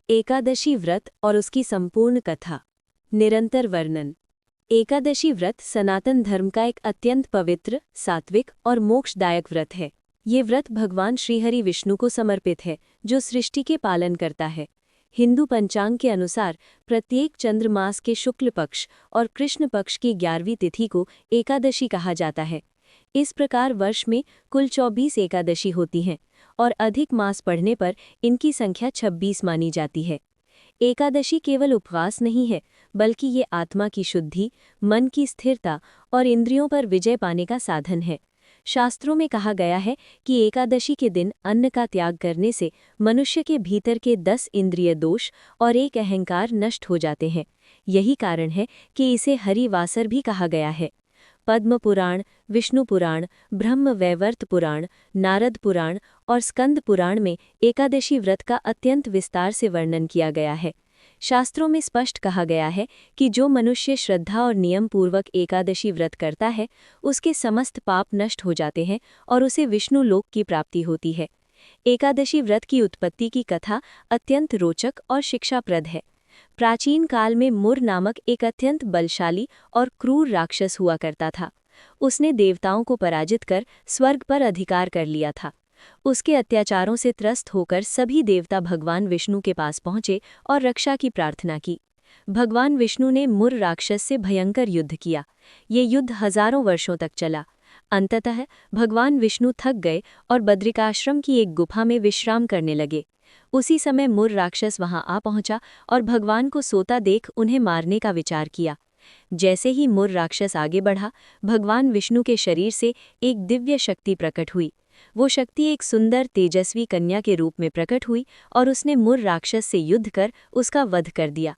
एकादशी व्रत और उसकी संपूर्ण कथा। निरंतर वर्णन। एकादशी व्रत सनातन धर्म का एक अत्यंत पवित्र, सात्विक और मोक्षदायक व्रत है। ये व्रत भगवान श्रीहरि विष्णु को समर्पित है, जो सृष्टि के पालन करता है। हिंदू पंचांग के अनुसार प्रत्येक चंद्र मास के शुक्ल पक्ष और कृष्ण पक्ष की 11वीं तिथि को एकादशी कहा जाता है। इस प्रकार वर्ष में कुल 24 एकादशी होती हैं और अधिक मास पढ़ने पर इनकी संख्या 26 मानी जाती है। एकादशी केवल उपवास नहीं है, बल्कि ये आत्मा की शुद्धि, मन की स्थिरता और इंद्रियों पर विजय पाने का साधन है। शास्त्रों में कहा गया है कि एकादशी के दिन अन्न का त्याग करने से मनुष्य के भीतर के 10 इंद्रिय दोष और एक अहंकार नष्ट हो जाते हैं। यही कारण है कि इसे हरिवासर भी कहा गया है। पद्म पुराण, विष्णु पुराण, ब्रह्म वैवर्त पुराण, नारद पुराण और स्कंद पुराण में एकादशी व्रत का अत्यंत विस्तार से वर्णन किया गया है। शास्त्रों में स्पष्ट कहा गया है कि जो मनुष्य श्रद्धा और नियम पूर्वक एकादशी व्रत करता है, उसके समस्त पाप नष्ट हो जाते हैं और उसे विष्णु लोक की प्राप्ति होती है। एकादशी व्रत की उत्पत्ति की कथा अत्यंत रोचक और शिक्षाप्रद है। प्राचीन काल में मुर नामक एक अत्यंत बलशाली और क्रूर राक्षस हुआ करता था। उसने देवताओं को पराजित कर स्वर्ग पर अधिकार कर लिया था। उसके अत्याचारों से त्रस्त होकर सभी देवता भगवान विष्णु के पास पहुंचे और रक्षा की प्रार्थना की। भगवान विष्णु ने मुर राक्षस से भयंकर युद्ध किया। ये युद्ध हजारों वर्षों तक चला। अंततः भगवान विष्णु थक गए और बद्रिकाश्रम की एक गुफा में विश्राम करने लगे। उसी समय मुर राक्षस वहां आ पहुंचा और भगवान को सोता देख उन्हें मारने का विचार किया। जैसे ही मुर राक्षस आगे बढ़ा, भगवान विष्णु के शरीर से एक दिव्य शक्ति प्रकट हुई। वो शक्ति एक सुंदर तेजस्वी कन्या के रूप में प्रकट हुई और उसने मुर राक्षस से युद्ध कर उसका वध कर दिया।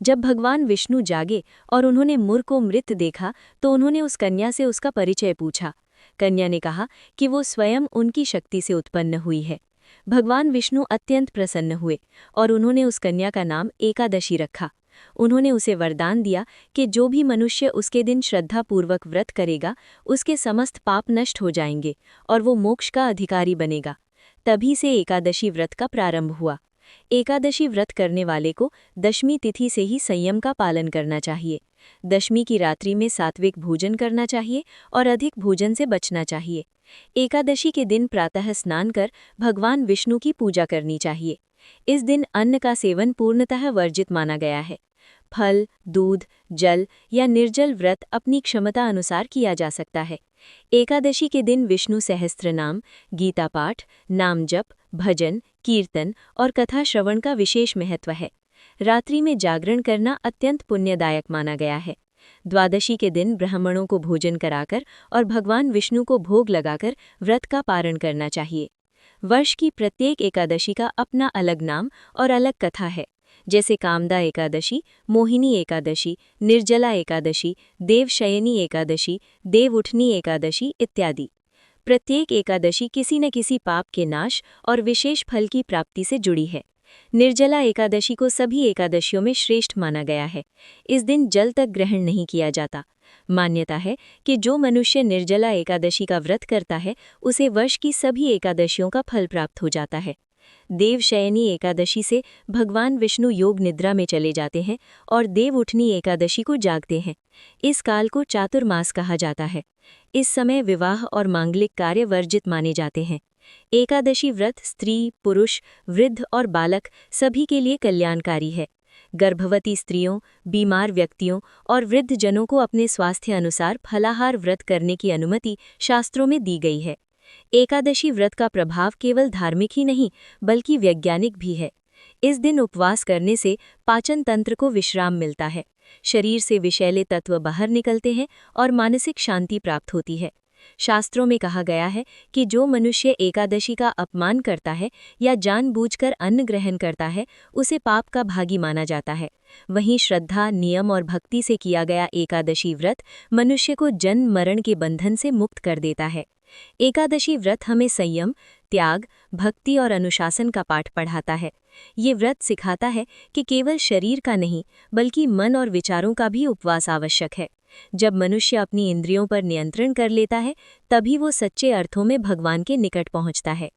जब भगवान विष्णु जागे और उन्होंने मुर को मृत देखा, तो उन्होंने उस कन्या से उसका परिचय पूछा। कन्या ने कहा कि वो स्वयं उनकी शक्ति से उत्पन्न हुई है। भगवान विष्णु अत्यंत प्रसन्न हुए और उन्होंने उस कन्या का नाम एकादशी रखा। उन्होंने उसे वरदान दिया कि जो भी मनुष्य उसके दिन श्रद्धापूर्वक व्रत करेगा, उसके समस्त पाप नष्ट हो जाएंगे और वो मोक्ष का अधिकारी बनेगा। तभी से एकादशी व्रत का प्रारंभ हुआ। एकादशी व्रत करने वाले को दशमी तिथि से ही संयम का पालन करना चाहिए। दशमी की रात्रि में सात्विक भोजन करना चाहिए और अधिक भोजन से बचना चाहिए। एकादशी के दिन प्रातः स्नान कर भगवान विष्णु की पूजा करनी चाहिए। इस दिन अन्न का सेवन पूर्णतः वर्जित माना गया है। फल, दूध, जल या निर्जल व्रत अपनी क्षमता अनुसार किया जा सकता है। एकादशी के दिन विष्णु सहस्त्रनाम, गीता पाठ, नाम जप, भजन, कीर्तन और कथा श्रवण का विशेष महत्व है। रात्रि में जागरण करना अत्यंत पुण्यदायक माना गया है। द्वादशी के दिन ब्राह्मणों को भोजन कराकर और भगवान विष्णु को भोग लगाकर व्रत का पारण करना चाहिए। वर्ष की प्रत्येक एकादशी का अपना अलग नाम और अलग कथा है, जैसे कामदा एकादशी, मोहिनी एकादशी, निर्जला एकादशी, देवशयनी एकादशी, देव उठनी एकादशी इत्यादि। प्रत्येक एकादशी किसी न किसी पाप के नाश और विशेष फल की प्राप्ति से जुड़ी है। निर्जला एकादशी को सभी एकादशियों में श्रेष्ठ माना गया है। इस दिन जल तक ग्रहण नहीं किया जाता। मान्यता है कि जो मनुष्य निर्जला एकादशी का व्रत करता है, उसे वर्ष की सभी एकादशियों का फल प्राप्त हो जाता है। देवशयनी एकादशी से भगवान विष्णु योग निद्रा में चले जाते हैं और देव उठनी एकादशी को जागते हैं। इस काल को चातुर्मास कहा जाता है। इस समय विवाह और मांगलिक कार्य वर्जित माने जाते हैं। एकादशी व्रत स्त्री, पुरुष, वृद्ध और बालक सभी के लिए कल्याणकारी है। गर्भवती स्त्रियों, बीमार व्यक्तियों और वृद्ध जनों को अपने स्वास्थ्य अनुसार फलाहार व्रत करने की अनुमति शास्त्रों में दी गई है। एकादशी व्रत का प्रभाव केवल धार्मिक ही नहीं, बल्कि वैज्ञानिक भी है। इस दिन उपवास करने से पाचन तंत्र को विश्राम मिलता है, शरीर से विषैले तत्व बाहर निकलते हैं और मानसिक शांति प्राप्त होती है। शास्त्रों में कहा गया है कि जो मनुष्य एकादशी का अपमान करता है या जानबूझकर अन्न ग्रहण करता है, उसे पाप का भागी माना जाता है। वहीं श्रद्धा, नियम और भक्ति से किया गया एकादशी व्रत मनुष्य को जन्म मरण के बंधन से मुक्त कर देता है। एकादशी व्रत हमें संयम, त्याग, भक्ति और अनुशासन का पाठ पढ़ाता है। ये व्रत सिखाता है कि केवल शरीर का नहीं, बल्कि मन और विचारों का भी उपवास आवश्यक है। जब मनुष्य अपनी इंद्रियों पर नियंत्रण कर लेता है, तभी वो सच्चे अर्थों में भगवान के निकट पहुंचता है।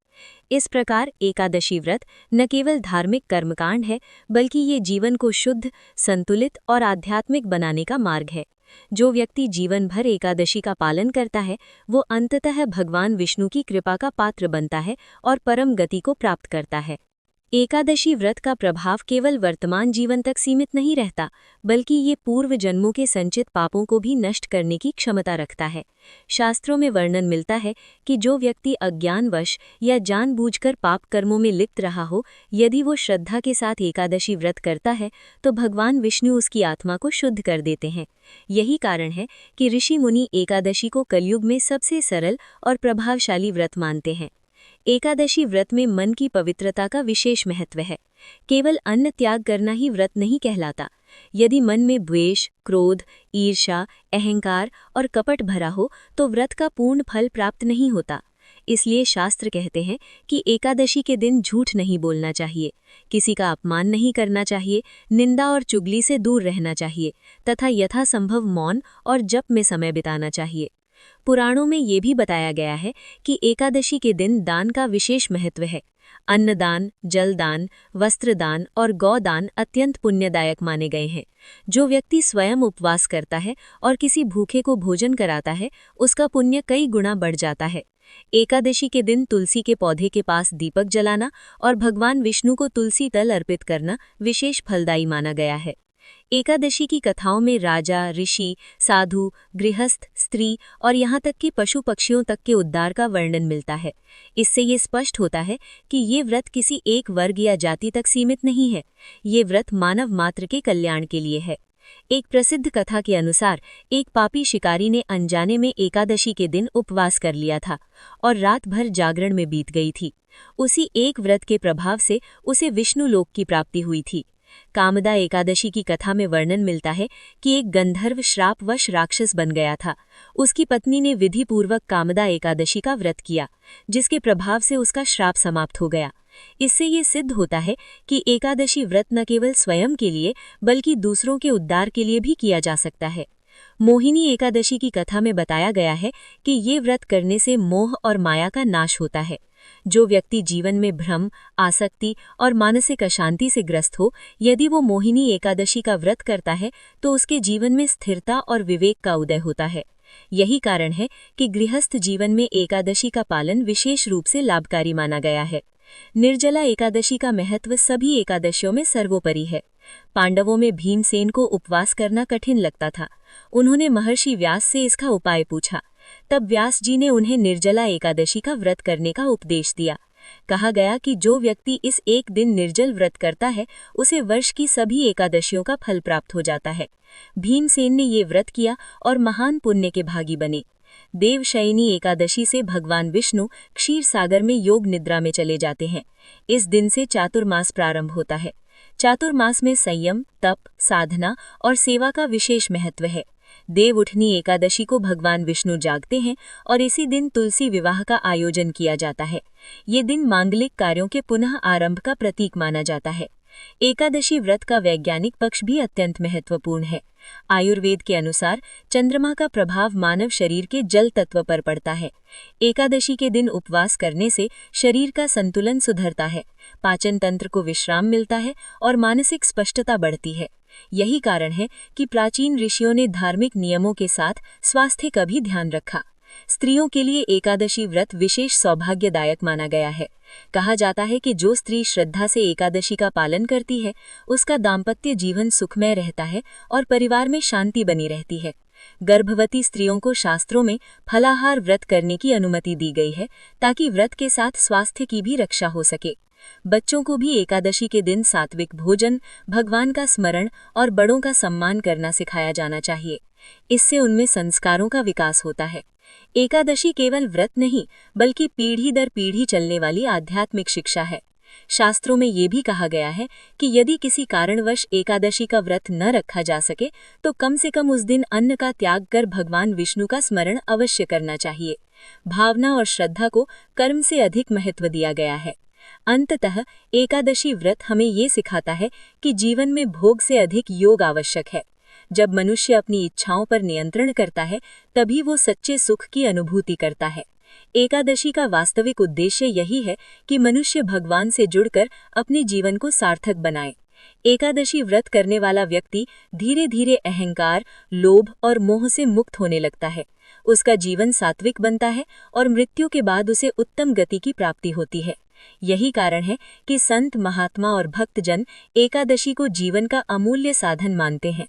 इस प्रकार एकादशी व्रत न केवल धार्मिक कर्मकांड है, बल्कि ये जीवन को शुद्ध, संतुलित और आध्यात्मिक बनाने का मार्ग है। जो व्यक्ति जीवन भर एकादशी का पालन करता है, वो अंततः भगवान विष्णु की कृपा का पात्र बनता है और परम गति को प्राप्त करता है। एकादशी व्रत का प्रभाव केवल वर्तमान जीवन तक सीमित नहीं रहता, बल्कि ये पूर्व जन्मों के संचित पापों को भी नष्ट करने की क्षमता रखता है। शास्त्रों में वर्णन मिलता है कि जो व्यक्ति अज्ञानवश या जानबूझकर पाप कर्मों में लिप्त रहा हो, यदि वो श्रद्धा के साथ एकादशी व्रत करता है तो भगवान विष्णु उसकी आत्मा को शुद्ध कर देते हैं। यही कारण है कि ऋषि मुनि एकादशी को कलयुग में सबसे सरल और प्रभावशाली व्रत मानते हैं। एकादशी व्रत में मन की पवित्रता का विशेष महत्व है। केवल अन्न त्याग करना ही व्रत नहीं कहलाता। यदि मन में द्वेष, क्रोध, ईर्ष्या, अहंकार और कपट भरा हो तो व्रत का पूर्ण फल प्राप्त नहीं होता। इसलिए शास्त्र कहते हैं कि एकादशी के दिन झूठ नहीं बोलना चाहिए, किसी का अपमान नहीं करना चाहिए, निंदा और चुगली से दूर रहना चाहिए तथा यथासंभव मौन और जप में समय बिताना चाहिए। पुराणों में ये भी बताया गया है कि एकादशी के दिन दान का विशेष महत्व है। अन्नदान, जलदान, वस्त्रदान और गौदान अत्यंत पुण्यदायक माने गए हैं। जो व्यक्ति स्वयं उपवास करता है और किसी भूखे को भोजन कराता है, उसका पुण्य कई गुना बढ़ जाता है। एकादशी के दिन तुलसी के पौधे के पास दीपक जलाना और भगवान विष्णु को तुलसी तल अर्पित करना विशेष फलदायी माना गया है। एकादशी की कथाओं में राजा, ऋषि, साधु, गृहस्थ, स्त्री और यहाँ तक कि पशु पक्षियों तक के उद्धार का वर्णन मिलता है। इससे ये स्पष्ट होता है कि ये व्रत किसी एक वर्ग या जाति तक सीमित नहीं है। ये व्रत मानव मात्र के कल्याण के लिए है। एक प्रसिद्ध कथा के अनुसार एक पापी शिकारी ने अनजाने में एकादशी के दिन उपवास कर लिया था और रात भर जागरण में बीत गई थी। उसी एक व्रत के प्रभाव से उसे विष्णु लोक की प्राप्ति हुई थी। कामदा एकादशी की कथा में वर्णन मिलता है कि एक गंधर्व श्रापवश राक्षस बन गया था। उसकी पत्नी ने विधिपूर्वक कामदा एकादशी का व्रत किया, जिसके प्रभाव से उसका श्राप समाप्त हो गया। इससे ये सिद्ध होता है कि एकादशी व्रत न केवल स्वयं के लिए बल्कि दूसरों के उद्धार के लिए भी किया जा सकता है। मोहिनी एकादशी की कथा में बताया गया है कि ये व्रत करने से मोह और माया का नाश होता है। जो व्यक्ति जीवन में भ्रम, आसक्ति और मानसिक अशांति से ग्रस्त हो, यदि वो मोहिनी एकादशी का व्रत करता है तो उसके जीवन में स्थिरता और विवेक का उदय होता है। यही कारण है कि गृहस्थ जीवन में एकादशी का पालन विशेष रूप से लाभकारी माना गया है। निर्जला एकादशी का महत्व सभी एकादशियों में सर्वोपरि है। पांडवों में भीमसेन को उपवास करना कठिन लगता था। उन्होंने महर्षि व्यास से इसका उपाय पूछा। तब व्यास जी ने उन्हें निर्जला एकादशी का व्रत करने का उपदेश दिया। कहा गया कि जो व्यक्ति इस एक दिन निर्जल व्रत करता है, उसे वर्ष की सभी एकादशियों का फल प्राप्त हो जाता है। भीमसेन ने ये व्रत किया और महान पुण्य के भागी बने। देवशयनी एकादशी से भगवान विष्णु क्षीर सागर में योग निद्रा में चले जाते हैं। इस दिन से चातुर्मास प्रारंभ होता है। चातुर्मास में संयम, तप, साधना और सेवा का विशेष महत्व है। देव उठनी एकादशी को भगवान विष्णु जागते हैं और इसी दिन तुलसी विवाह का आयोजन किया जाता है। ये दिन मांगलिक कार्यों के पुनः आरंभ का प्रतीक माना जाता है। एकादशी व्रत का वैज्ञानिक पक्ष भी अत्यंत महत्वपूर्ण है। आयुर्वेद के अनुसार चंद्रमा का प्रभाव मानव शरीर के जल तत्व पर पड़ता है। एकादशी के दिन उपवास करने से शरीर का संतुलन सुधरता है, पाचन तंत्र को विश्राम मिलता है और मानसिक स्पष्टता बढ़ती है। यही कारण है कि प्राचीन ऋषियों ने धार्मिक नियमों के साथ स्वास्थ्य का भी ध्यान रखा। स्त्रियों के लिए एकादशी व्रत विशेष सौभाग्यदायक माना गया है। कहा जाता है कि जो स्त्री श्रद्धा से एकादशी का पालन करती है, उसका दाम्पत्य जीवन सुखमय रहता है और परिवार में शांति बनी रहती है। गर्भवती स्त्रियों को शास्त्रों में फलाहार व्रत करने की अनुमति दी गई है, ताकि व्रत के साथ स्वास्थ्य की भी रक्षा हो सके। बच्चों को भी एकादशी के दिन सात्विक भोजन, भगवान का स्मरण और बड़ों का सम्मान करना सिखाया जाना चाहिए। इससे उनमें संस्कारों का विकास होता है। एकादशी केवल व्रत नहीं, बल्कि पीढ़ी दर पीढ़ी चलने वाली आध्यात्मिक शिक्षा है। शास्त्रों में ये भी कहा गया है कि यदि किसी कारणवश एकादशी का व्रत न रखा जा सके, तो कम से कम उस दिन अन्न का त्याग कर भगवान विष्णु का स्मरण अवश्य करना चाहिए। भावना और श्रद्धा को कर्म से अधिक महत्व दिया गया है। अंततः एकादशी व्रत हमें ये सिखाता है कि जीवन में भोग से अधिक योग आवश्यक है। जब मनुष्य अपनी इच्छाओं पर नियंत्रण करता है, तभी वो सच्चे सुख की अनुभूति करता है। एकादशी का वास्तविक उद्देश्य यही है कि मनुष्य भगवान से जुड़कर अपने जीवन को सार्थक बनाए। एकादशी व्रत करने वाला व्यक्ति धीरे धीरे अहंकार, लोभ और मोह से मुक्त होने लगता है। उसका जीवन सात्विक बनता है और मृत्यु के बाद उसे उत्तम गति की प्राप्ति होती है। यही कारण है कि संत, महात्मा और भक्तजन एकादशी को जीवन का अमूल्य साधन मानते हैं।